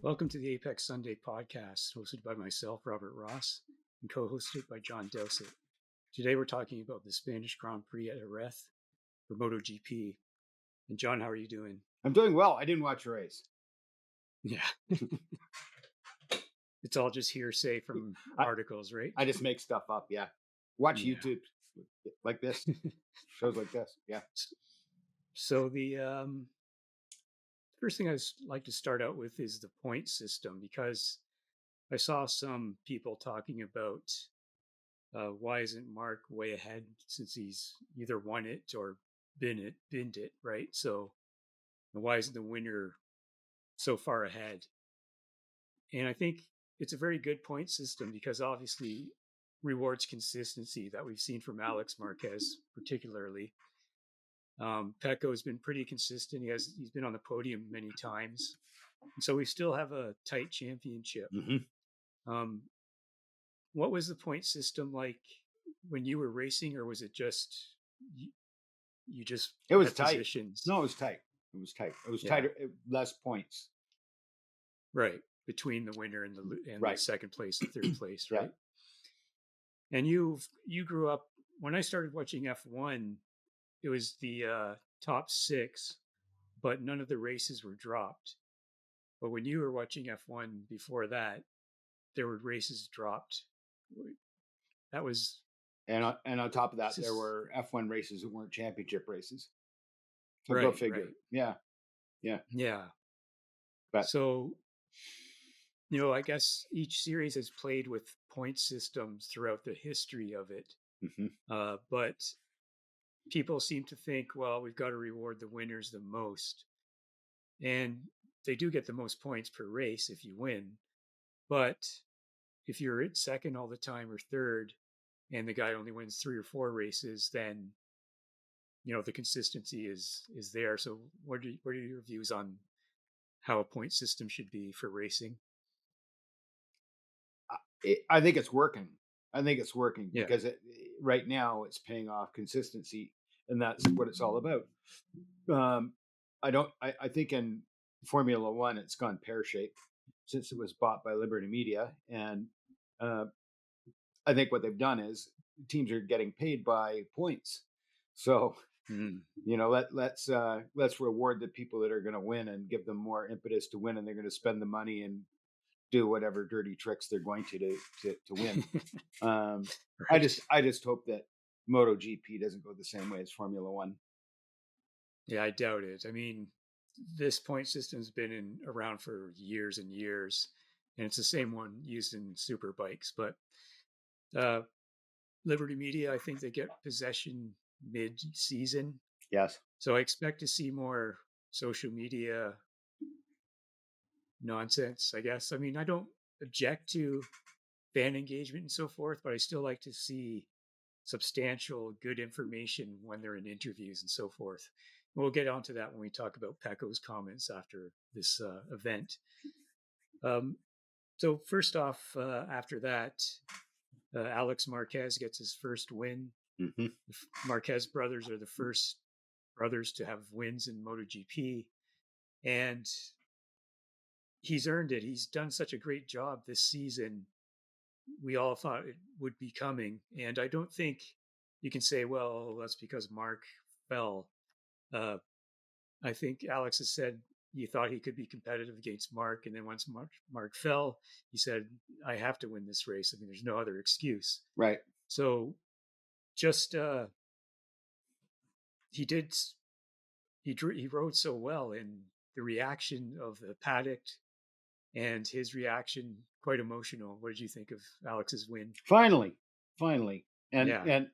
Welcome to the Apex Sunday podcast, hosted by myself, Robert Ross, and co-hosted by John Dowsett. Today we're talking about the Spanish Grand Prix at Jerez for MotoGP. And John, how are you doing? I'm doing well. I didn't watch the race. Yeah. It's all just hearsay from articles, right? I just make stuff up, yeah. Watch YouTube like this, shows like this, yeah. So the first thing I'd like to start out with is the point system, because I saw some people talking about why isn't Marc way ahead since he's either won it or binned it, right? So why isn't the winner so far ahead? And I think it's a very good point system because obviously rewards consistency that we've seen from Alex Marquez particularly. Pecco has been pretty consistent. He's been on the podium many times. And so we still have a tight championship. Mm-hmm. What was the point system like when you were racing, or was it just you just it was tight positions? No, it was tight. It was tighter, less points, right, between the winner and the second place and third place, right? Yeah. And you grew up when I started watching F1. It was the top 6, but none of the races were dropped. But when you were watching F1 before that, there were races dropped. That was... And on top of that, there were F1 races that weren't championship races. So go figure. Right. Yeah. But, so, I guess each series has played with point systems throughout the history of it. Mm-hmm. But people seem to think, well, we've got to reward the winners the most. And they do get the most points per race if you win. But if you're at second all the time or third, and the guy only wins 3 or 4 races, then, the consistency is there. So what are your views on how a point system should be for racing? I think it's working. Because right now it's paying off consistency, and that's what it's all about. I think in Formula One it's gone pear-shaped since it was bought by Liberty Media, and I think what they've done is teams are getting paid by points. So let's reward the people that are going to win and give them more impetus to win, and they're going to spend the money and do whatever dirty tricks they're going to win. Right. I just hope that MotoGP doesn't go the same way as Formula One. Yeah, I doubt it. I mean, this point system's been around for years and years, and it's the same one used in super bikes. But Liberty Media, I think they get possession mid-season. Yes. So I expect to see more social media nonsense, I guess. I mean, I don't object to fan engagement and so forth, but I still like to see substantial, good information when they're in interviews and so forth. We'll get onto that when we talk about Pecco's comments after this event. So first off, after that, Alex Marquez gets his first win. Mm-hmm. The Marquez brothers are the first brothers to have wins in MotoGP, and he's earned it. He's done such a great job this season. We all thought it would be coming, and I don't think you can say, well, that's because Marc fell. I think Alex has said he thought he could be competitive against Marc, and then once Marc fell, he said, I have to win this race. I mean, there's no other excuse. Right. So just he rode so well, and the reaction of the paddock and his reaction, quite emotional. What did you think of Alex's win? Finally. And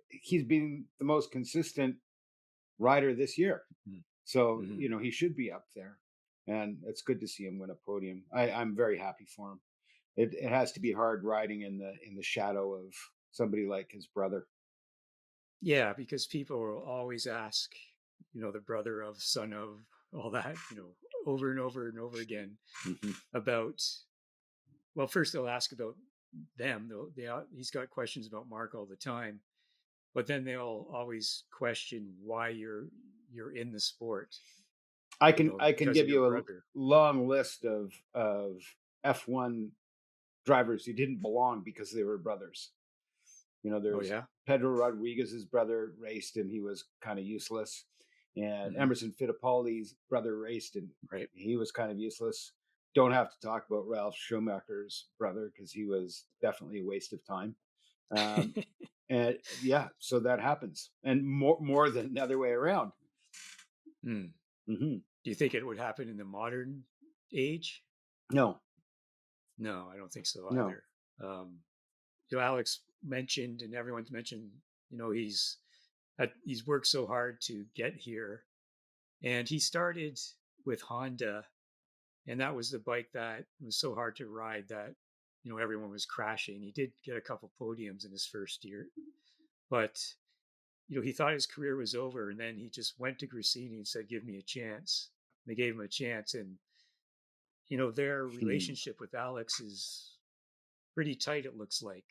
he's been the most consistent rider this year. Mm-hmm. So, he should be up there, and it's good to see him win a podium. I'm very happy for him. It has to be hard riding in the shadow of somebody like his brother. Yeah, because people will always ask, the brother of, son of, all that, over and over and over again about, well, first they'll ask about them. He's got questions about Marc all the time, but then they'll always question why you're in the sport. I can because give of your you a brother. long list of F1 drivers who didn't belong because they were brothers. Oh There's yeah. Pedro Rodriguez's brother raced and he was kind of useless, and Hmm. Emerson Fittipaldi's brother raced and Right. he was kind of useless. Don't have to talk about Ralph Schumacher's brother because he was definitely a waste of time. Um, and yeah, so that happens, and more than the other way around. Hmm. Hmm. Do you think it would happen in the modern age? No, No, I don't think so no. either. Um, Alex mentioned, and everyone's mentioned, he's worked so hard to get here, and he started with Honda, and that was the bike that was so hard to ride that everyone was crashing. He did get a couple podiums in his first year, but he thought his career was over, and then he just went to Gresini and said, "Give me a chance." And they gave him a chance, and their Hmm. relationship with Alex is pretty tight. It looks like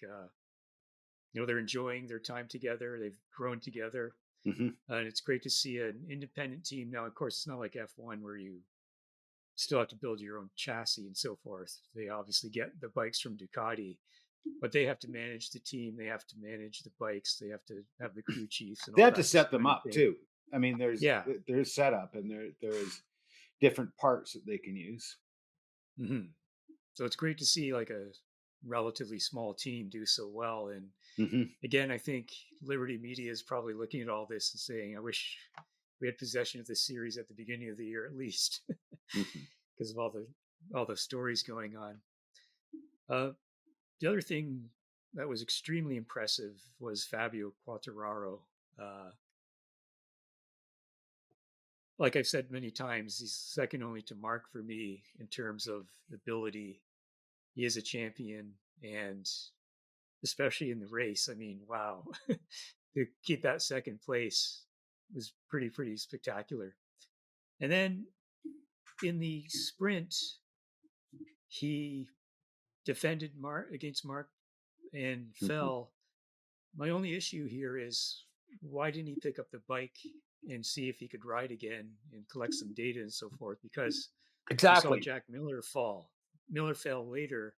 they're enjoying their time together. They've grown together, Hmm. and it's great to see an independent team now. Of course, it's not like F1 where you still have to build your own chassis and so forth. They obviously get the bikes from Ducati, but they have to manage the team. They have to manage the bikes. They have to have the crew chiefs and They all have to that set them kind of up thing. too. I mean, Yeah. there's setup and there's different parts that they can use. Hmm. So it's great to see like a relatively small team do so well. And Hmm. again, I think Liberty Media is probably looking at all this and saying, I wish we had possession of this series at the beginning of the year at least, Hmm. because of all the stories going on. Uh, the other thing that was extremely impressive was Fabio Quartararo. Uh, like I've said many times, he's second only to Marc for me in terms of ability. He is a champion, and especially in the race, I mean, wow, to keep that second place was pretty spectacular. And then in the sprint, he defended Marc against Marc and Hmm. fell. My only issue here is why didn't he pick up the bike and see if he could ride again and collect some data and so forth? Because we saw Exactly. Jack Miller fall. Miller fell later,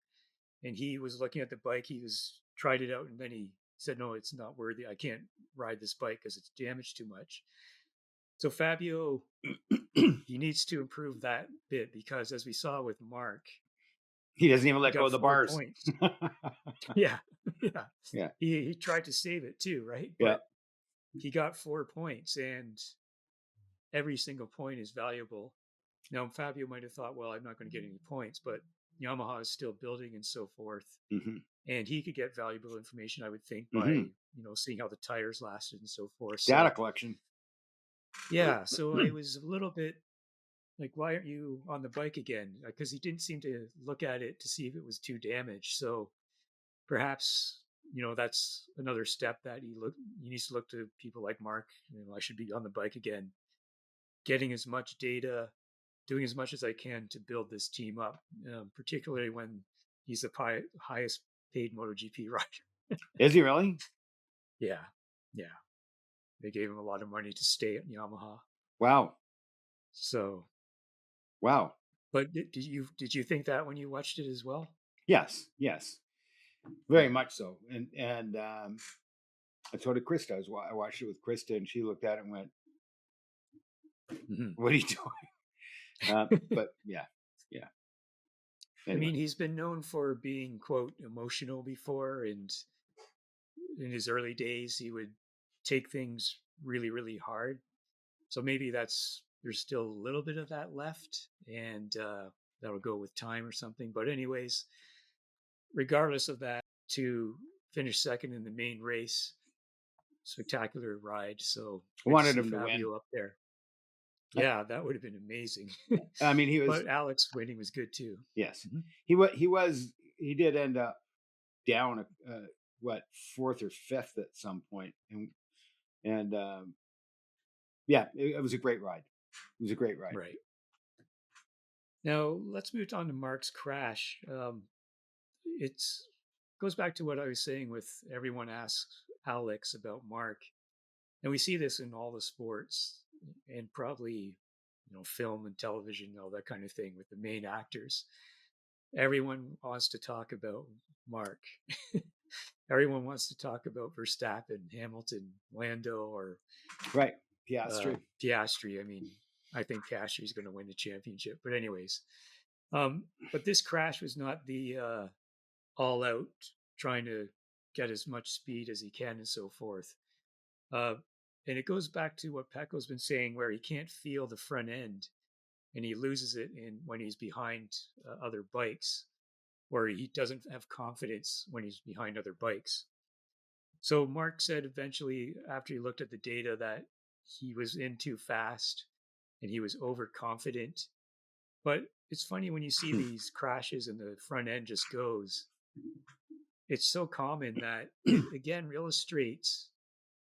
and he was looking at the bike. He was tried it out, and then he said, "No, it's not worthy. I can't ride this bike because it's damaged too much." So Fabio, he needs to improve that bit because, as we saw with Marc, He doesn't even he let go got of the four bars. points. Yeah, yeah. Yeah. He tried to save it too, right? Yeah. But he got 4 points, and every single point is valuable. Now, Fabio might have thought, well, I'm not going to get any points, but Yamaha is still building and so forth. Hmm. And he could get valuable information, I would think, by, Hmm. seeing how the tires lasted and so forth. Data So, collection. yeah, so I was a little bit like, why aren't you on the bike again? Because he didn't seem to look at it to see if it was too damaged. So perhaps, that's another step that he needs to look to people like Marc. I should be on the bike again, getting as much data, doing as much as I can to build this team up, particularly when he's the highest paid MotoGP rider. Is he really? Yeah, yeah. They gave him a lot of money to stay at Yamaha. Wow. So, Wow. but did you think that when you watched it as well? Yes. Yes. Very much so. And I told Krista. I watched it with Krista, and she looked at it and went, Mm-hmm. "What are you doing?" But yeah, yeah. I Anyway. mean, he's been known for being quote emotional before, and in his early days, he would take things really hard. So maybe there's still a little bit of that left, and that'll go with time or something. But anyways, regardless of that, to finish second in the main race, spectacular ride. So I good to wanted see him to win. Fabio up there. I, Yeah, that would have been amazing. I mean, he was. But Alex winning was good too. Yes, Mhm. he did end up down what, fourth or fifth at some point, and yeah, it was a great ride. It was a great ride. Right. Now let's move on to Mark's crash. It's goes back to what I was saying with everyone asks Alex about Mark, and we see this in all the sports, and probably film and television, all that kind of thing with the main actors. Everyone wants to talk about Mark. Everyone wants to talk about Verstappen, Hamilton, Lando, or right. Piastri. Piastri. I mean, I think Piastri is going to win the championship. But anyways, but this crash was not the all out trying to get as much speed as he can and so forth. And it goes back to what Pecco's been saying, where he can't feel the front end, and he loses it when he's behind other bikes, where he doesn't have confidence when he's behind other bikes. So Mark said eventually, after he looked at the data, that he was in too fast and he was overconfident. But it's funny when you see these crashes and the front end just goes. It's so common that it again illustrates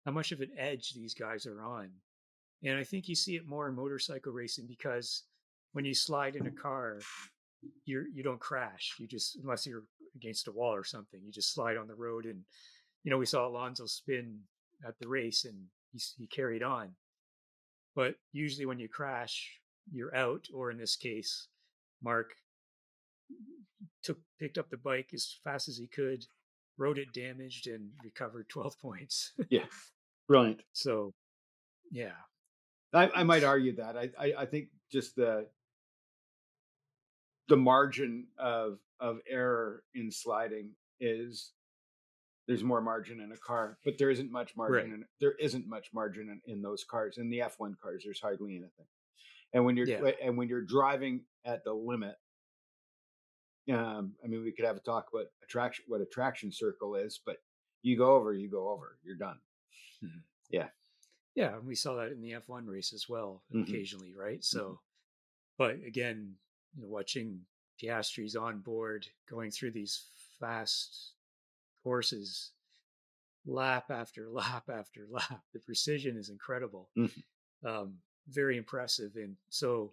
how much of an edge these guys are on. And I think you see it more in motorcycle racing, because when you slide in a car, you don't crash. You just, unless you're against a wall or something, you just slide on the road. And we saw Alonso spin at the race and he carried on. But usually when you crash, you're out. Or in this case, Mark picked up the bike as fast as he could, rode it damaged, and recovered 12 points. Yeah, brilliant. So, yeah, I might argue that. I think just the margin of error in sliding is, there's more margin in a car, but there isn't much margin. Right. There isn't much margin in those cars. In the F1 cars, there's hardly anything. And when you're driving at the limit, I mean, we could have a talk about what a traction circle is, but you go over, you're done. Mm-hmm. Yeah. Yeah, and we saw that in the F1 race as well, occasionally, right? So, but again, watching Piastri's on board going through these fast courses, lap after lap after lap, the precision is incredible. Very impressive. And so,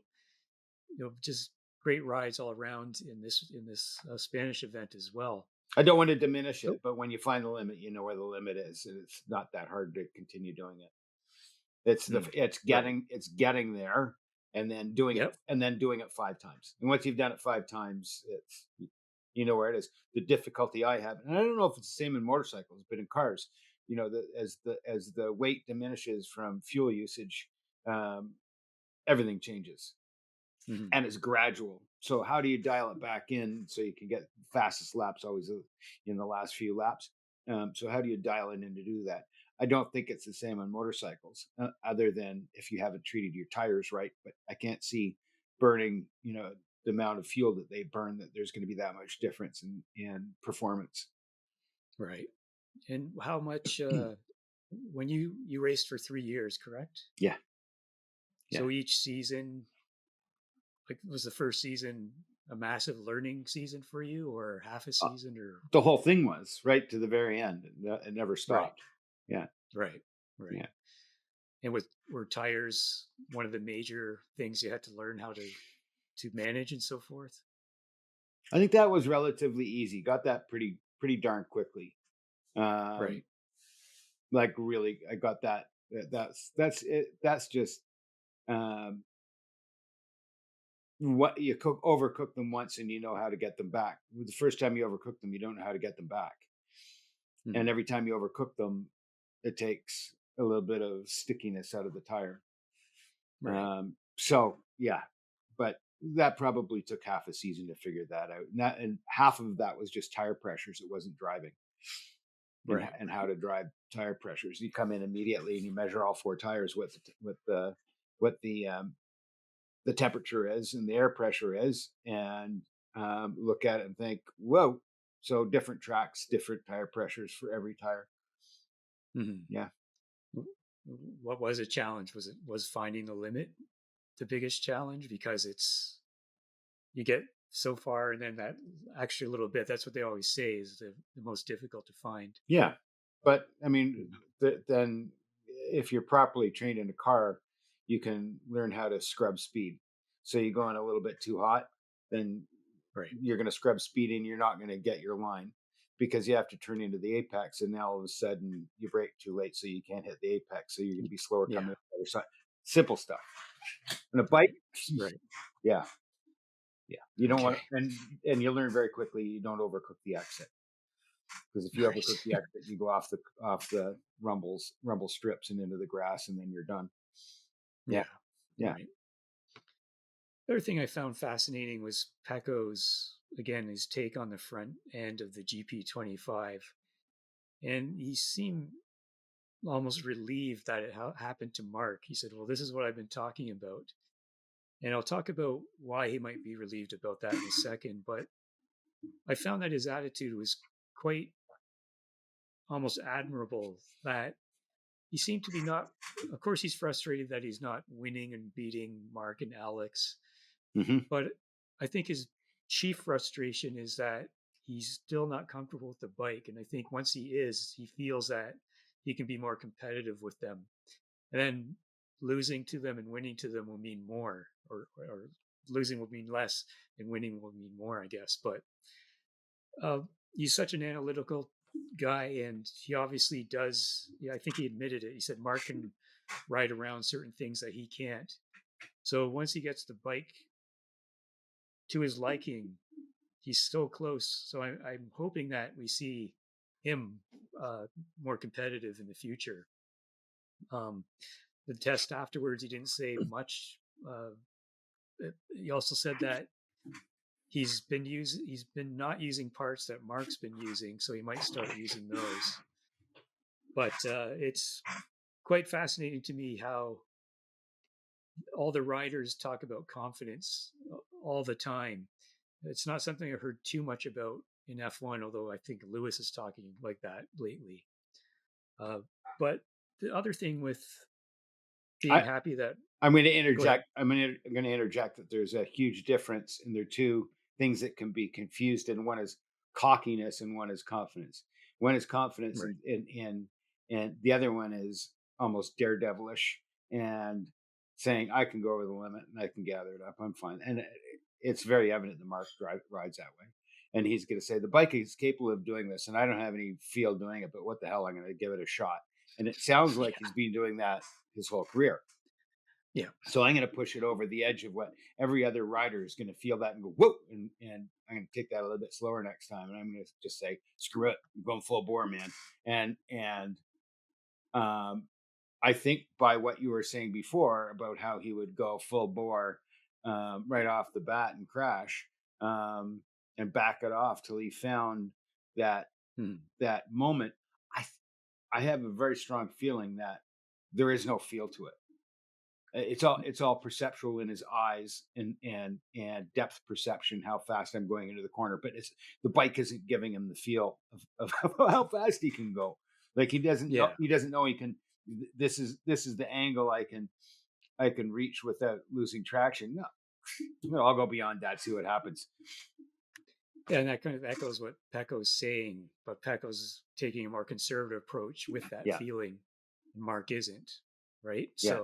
just great rides all around in this Spanish event as well. I don't want to diminish it, but when you find the limit, you know where the limit is, and it's not that hard to continue doing it. It's getting there and then doing it, and then doing it 5 times. And once you've done it 5 times, it's, where it is. The difficulty I have, and I don't know if it's the same in motorcycles, but in cars, as the weight diminishes from fuel usage, everything changes. And it's gradual. So how do you dial it back in so you can get fastest laps always in the last few laps? So how do you dial it in to do that? I don't think it's the same on motorcycles, other than if you haven't treated your tires right. But I can't see burning, the amount of fuel that they burn, that there's going to be that much difference in performance. Right. And how much, when you raced for 3 years, correct? Yeah. So each season, like, was the first season a massive learning season for you, or half a season, or the whole thing was right to the very end? It never stopped. Right. Yeah. Right. Yeah. And were tires one of the major things you had to learn how to manage and so forth? I think that was relatively easy. Got that pretty darn quickly. Right. Like, really, I got that. That's it. That's just what you overcook them once, and you know how to get them back. The first time you overcook them, you don't know how to get them back. And every time you overcook them, it takes a little bit of stickiness out of the tire. Right. So yeah, but that probably took half a season to figure that out. And half of that was just tire pressures. It wasn't driving. Right. And how to drive tire pressures. You come in immediately and you measure all 4 tires, what the temperature is and the air pressure is, and look at it and think, whoa. So different tracks, different tire pressures for every tire. Yeah. What was a challenge? Was finding the limit the biggest challenge? Because you get so far, and then that extra little bit, that's what they always say is the most difficult to find. Yeah. But I mean, then if you're properly trained in a car, you can learn how to scrub speed. So you go on a little bit too hot, then you're going to scrub speed and you're not going to get your line, because you have to turn into the apex, and now all of a sudden you brake too late, so you can't hit the apex, so you're going to be slower coming to the other side. Simple stuff. And a bike, right. yeah. You don't want, Okay. and you learn very quickly. You don't overcook the exit, because if you Right. overcook the exit, you go off the rumble strips and into the grass, and then you're done. Yeah, Yeah. yeah. Right. The other thing I found fascinating was Pecco's, again, his take on the front end of the GP25. And he seemed almost relieved that it happened to Mark. He said, well, this is what I've been talking about. And I'll talk about why he might be relieved about that in a second. But I found that his attitude was quite almost admirable, that he seemed to be not, of course, he's frustrated that he's not winning and beating Mark and Alex. Mm-hmm. But I think his chief frustration is that he's still not comfortable with the bike. And I think once he is, he feels that he can be more competitive with them. And then losing to them and winning to them will mean more, or losing will mean less and winning will mean more, I guess. But uh, he's such an analytical guy, and he obviously does. Yeah, I think he admitted it. He said Mark can ride around certain things that he can't. So once he gets the bike to his liking, he's so close. So I'm hoping that we see him more competitive in the future. Um, the test afterwards, he didn't say much. He also said that he's been not using parts that Mark's been using, so he might start using those. But it's quite fascinating to me how all the riders talk about confidence all the time. It's not something I've heard too much about in F1, although I think Lewis is talking like that lately. But the other thing with being happy that I'm going to interject. I'm going to interject that there's a huge difference, and there are two things that can be confused. And one is cockiness, and one is confidence. One is confidence, right. and the other one is almost daredevilish and saying, "I can go over the limit and I can gather it up. I'm fine." And it's very evident that Mark rides that way. And he's going to say the bike is capable of doing this, and I don't have any feel doing it, but what the hell? I'm going to give it a shot. And it sounds like he's been doing that his whole career. Yeah. So I'm going to push it over the edge of what every other rider is going to feel that and go, whoa. And I'm going to take that a little bit slower next time. And I'm going to just say, screw it. I'm going full bore, man. And I think by what you were saying before about how he would go full bore right off the bat and crash and back it off till he found that that moment, I have a very strong feeling that there is no feel to it. It's all perceptual in his eyes and depth perception, how fast I'm going into the corner, but it's the bike isn't giving him the feel of how fast he can go. Like he doesn't know he can. This is the angle I can reach without losing traction. No, I'll go beyond that, see what happens. Yeah, and that kind of echoes what Pecco's saying, but Pecco's taking a more conservative approach with that feeling. Mark isn't, right? Yeah.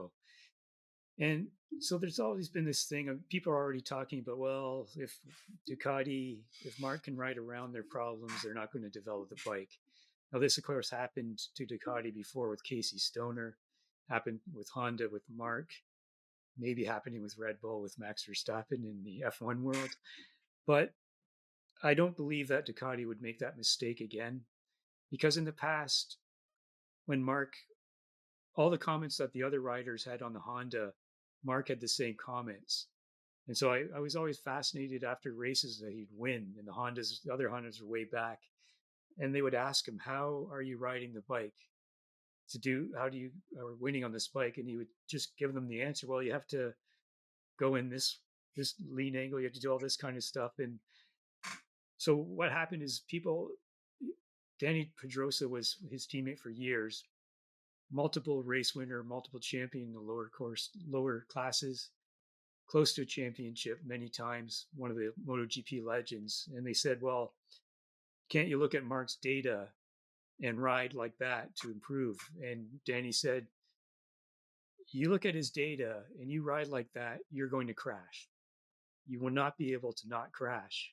So there's always been this thing of people are already talking about, well, if Mark can ride around their problems, they're not going to develop the bike. Now, this, of course, happened to Ducati before with Casey Stoner, happened with Honda with Mark, maybe happening with Red Bull with Max Verstappen in the F1 world. But I don't believe that Ducati would make that mistake again, because in the past, when Mark, all the comments that the other riders had on the Honda, Mark had the same comments. And so I was always fascinated after races that he'd win, and the other Hondas were way back. And they would ask him, how are you riding the bike how do you are winning on this bike? And he would just give them the answer. Well, you have to go in this lean angle. You have to do all this kind of stuff. And so what happened is Danny Pedrosa was his teammate for years, multiple race winner, multiple champion in the lower classes, close to a championship many times, one of the MotoGP legends. And they said, well, can't you look at Mark's data and ride like that to improve? And Danny said, you look at his data and you ride like that, you're going to crash. You will not be able to not crash.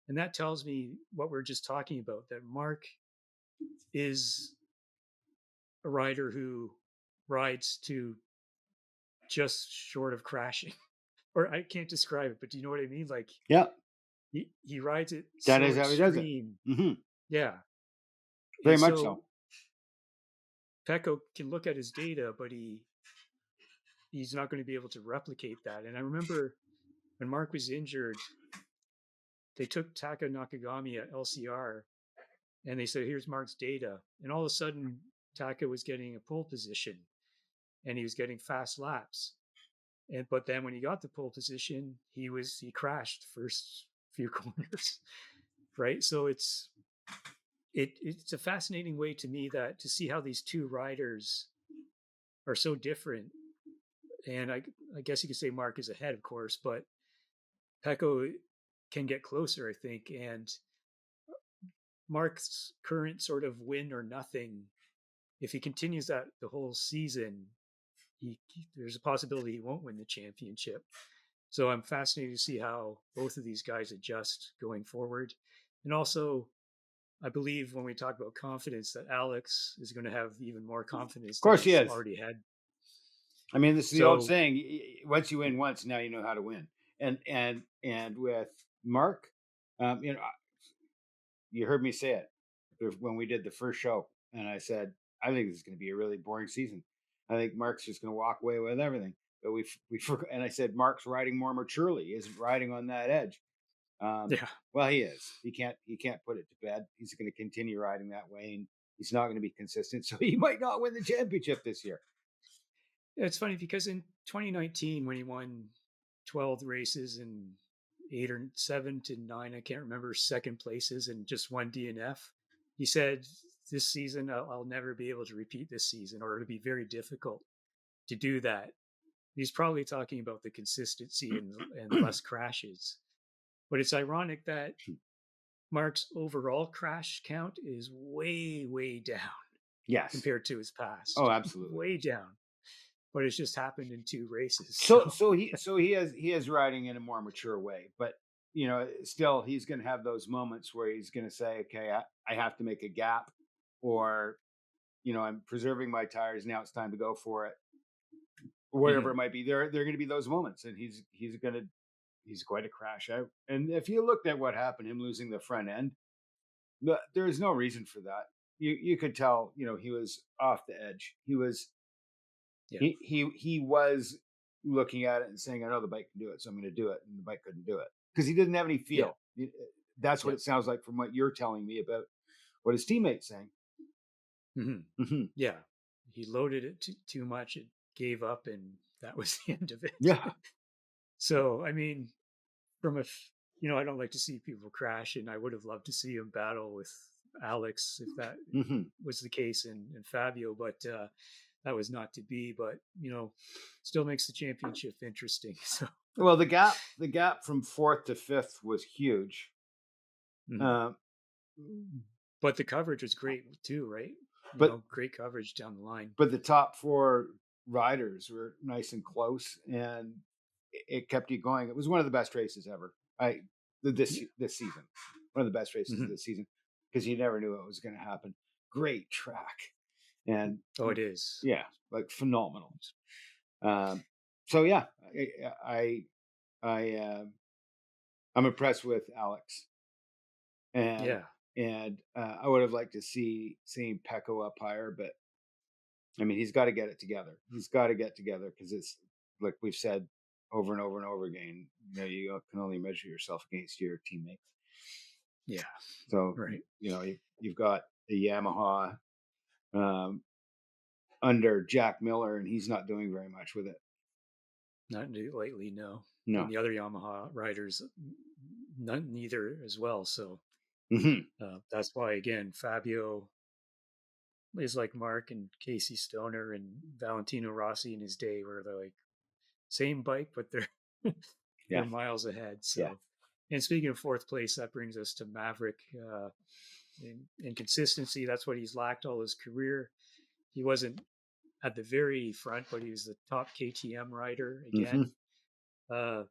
And that tells me what we're just talking about, that Mark is a rider who rides to just short of crashing. Or I can't describe it, but do you know what I mean? Like, yeah, he rides it that so is how he does it. extreme. Mm-hmm. Yeah. Very And much so. so Pecco can look at his data, but he's not going to be able to replicate that. And I remember when Marc was injured, they took Taka Nakagami at LCR and they said, here's Marc's data. And all of a sudden, Taka was getting a pole position and he was getting fast laps. But then when he got the pole position, he crashed the first few corners. Right. So it's a fascinating way to me to see how these two riders are so different. And I guess you could say Marc is ahead, of course, but Pecco can get closer, I think. And Marc's current sort of win or nothing, if he continues that the whole season, there's a possibility he won't win the championship. So I'm fascinated to see how both of these guys adjust going forward. And also, I believe when we talk about confidence, that Alex is going to have even more confidence Of course than he he's is. already had. I mean, this is the old saying: once you win once, now you know how to win. And with Marc, you know, you heard me say it when we did the first show, and I said, I think this is going to be a really boring season. I think Marc's just going to walk away with everything. But we forgot, and I said Marc's riding more maturely. He isn't riding on that edge. Yeah. Well, he is. He can't put it to bed. He's going to continue riding that way, and he's not going to be consistent. So he might not win the championship this year. It's funny because in 2019, when he won 12 races and 8 or 7 to 9, I can't remember, second places and just one DNF, he said, this season, I'll never be able to repeat this season, or it'll be very difficult to do that. He's probably talking about the consistency and less crashes. But it's ironic that Marc's overall crash count is way, way down. Yes. Compared to his past. Oh, absolutely. Way down. But it's just happened in 2 races. So he is riding in a more mature way, but you know, still he's going to have those moments where he's going to say, okay, I have to make a gap, or, you know, I'm preserving my tires. Now it's time to go for it. Whatever it might be, there are going to be those moments, and he's going to crash out. And if you looked at what happened, him losing the front end, there is no reason for that. You could tell, you know, he was off the edge. He was, he was looking at it and saying, I know the bike can do it, so I'm going to do it. And the bike couldn't do it because he didn't have any feel. Yeah. That's what it sounds like from what you're telling me about what his teammates saying. Mm-hmm. Mm-hmm. Yeah. He loaded it too much. It gave up, and that was the end of it. Yeah. So, I mean, I don't like to see people crash, and I would have loved to see him battle with Alex if that was the case in Fabio, but that was not to be. But, you know, still makes the championship interesting. So, well, the gap from 4th to 5th was huge. Mm-hmm. But the coverage was great too, right? Great coverage down the line. But the top 4 riders were nice and close, and it kept you going. It was one of the best races ever. This season, one of the best races of this season, because you never knew what was going to happen. Great track, and it is, yeah, like phenomenal. So yeah, I'm impressed with Alex, and I would have liked to seeing Pecco up higher, but I mean, he's got to get it together. He's got to get together, because it's like we've said over and over and over again. You know, you can only measure yourself against your teammates. Yeah. So, you know, you've got the Yamaha under Jack Miller, and he's not doing very much with it. Not lately, no. No. And the other Yamaha riders, neither as well. So that's why, again, Fabio is like Marc and Casey Stoner and Valentino Rossi in his day, where they're like same bike, but they're miles ahead. So, and speaking of 4th place, that brings us to Maverick. In consistency, that's what he's lacked all his career. He wasn't at the very front, but he was the top KTM rider again.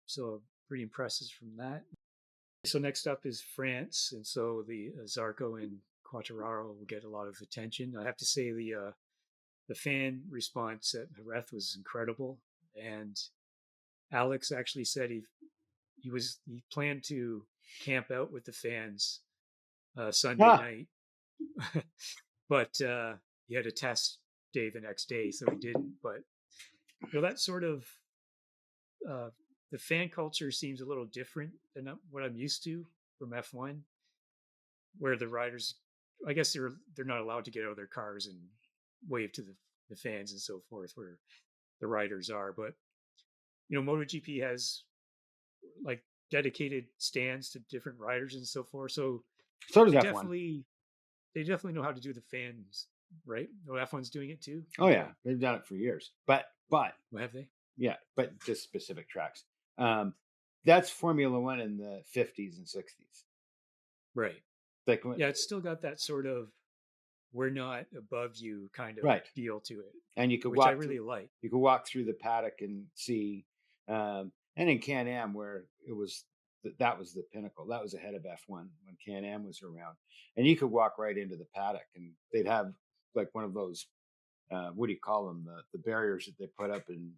So pretty impressive from that. So next up is France, and so the Zarco and Quartararo will get a lot of attention. I have to say the fan response at Jerez was incredible. and Alex actually said he planned to camp out with the fans Sunday night, but he had a test day the next day, so he didn't. But that sort of the fan culture seems a little different than what I'm used to from F1, where the riders, I guess they're not allowed to get out of their cars and wave to the fans and so forth, where the riders are. But MotoGP has like dedicated stands to different riders and so forth. So does they F1. They definitely know how to do the fans, right? F1's doing it too. Oh yeah, they've done it for years. But have they? Yeah, but just specific tracks. That's Formula One in the 50s and 60s. Right. Like, yeah, it's still got that sort of we're not above you kind of feel to it. And you could which I really like. You could walk through the paddock and see, and in Can-Am where it was that was the pinnacle. That was ahead of F1 when Can-Am was around, and you could walk right into the paddock, and they'd have like one of those what do you call them? The barriers that they put up in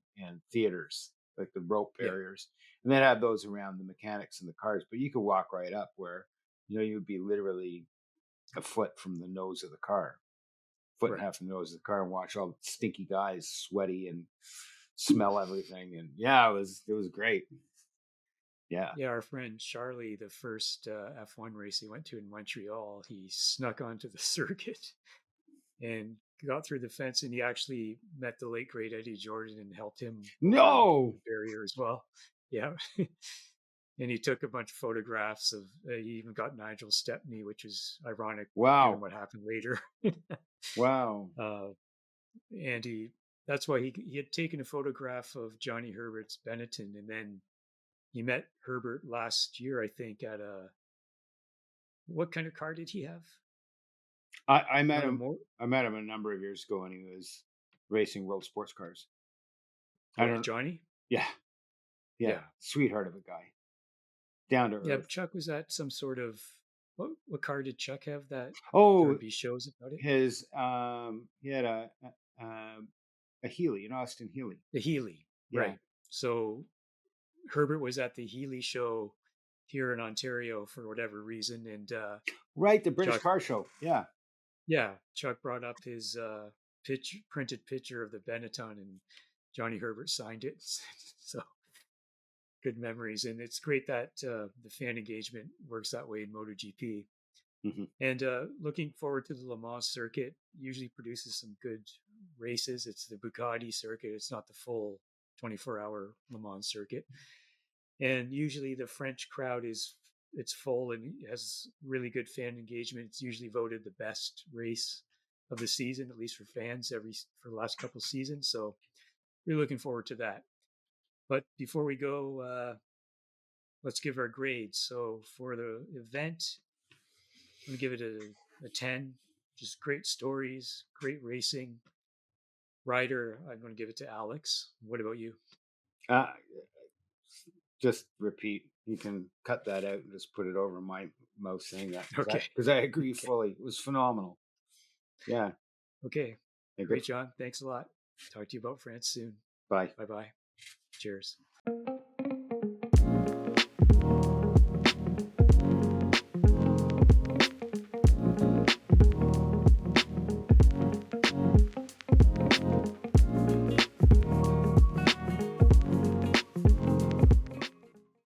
theaters, like the rope barriers, and they'd have those around the mechanics and the cars. But you could walk right up where you would be literally a foot from the nose of the car, foot and a half from the nose of the car, and watch all the stinky guys sweaty and smell everything. And yeah, it was great. Yeah. Our friend Charlie, the first F1 race he went to in Montreal, he snuck onto the circuit and got through the fence, and he actually met the late great Eddie Jordan and helped him the barrier as well. Yeah. And he took a bunch of photographs of he even got Nigel Stepney, which is ironic. Wow. What happened later. Wow. And that's why he had taken a photograph of Johnny Herbert's Benetton, and then he met Herbert last year, I think, at what kind of car did he have? I met him. I met him a number of years ago when he was racing World Sports Cars. Johnny? Yeah. Sweetheart of a guy. Down to earth. Yeah, Chuck was at some sort of what car did Chuck have that? Oh, there would be shows about it. His he had a Healy, an Austin Healy. The Healy, right? So Herbert was at the Healy show here in Ontario for whatever reason, and the British Car Show. Yeah, Chuck brought up his printed picture of the Benetton, and Johnny Herbert signed it. So good memories, and it's great that the fan engagement works that way in MotoGP. Mm-hmm. And looking forward to the Le Mans circuit. Usually produces some good races. It's the Bugatti circuit. It's not the full 24-hour Le Mans circuit. And usually the French crowd it's full and has really good fan engagement. It's usually voted the best race of the season, at least for fans for the last couple of seasons. So we're looking forward to that. But before we go, let's give our grades. So for the event, I'm going to give it a 10. Just great stories, great racing. Rider, I'm going to give it to Alex. What about you? Just repeat. You can cut that out and just put it over my mouth saying that. Okay. Because I agree fully. It was phenomenal. Yeah. Okay. Great, John. Thanks a lot. Talk to you about France soon. Bye. Bye-bye. Cheers.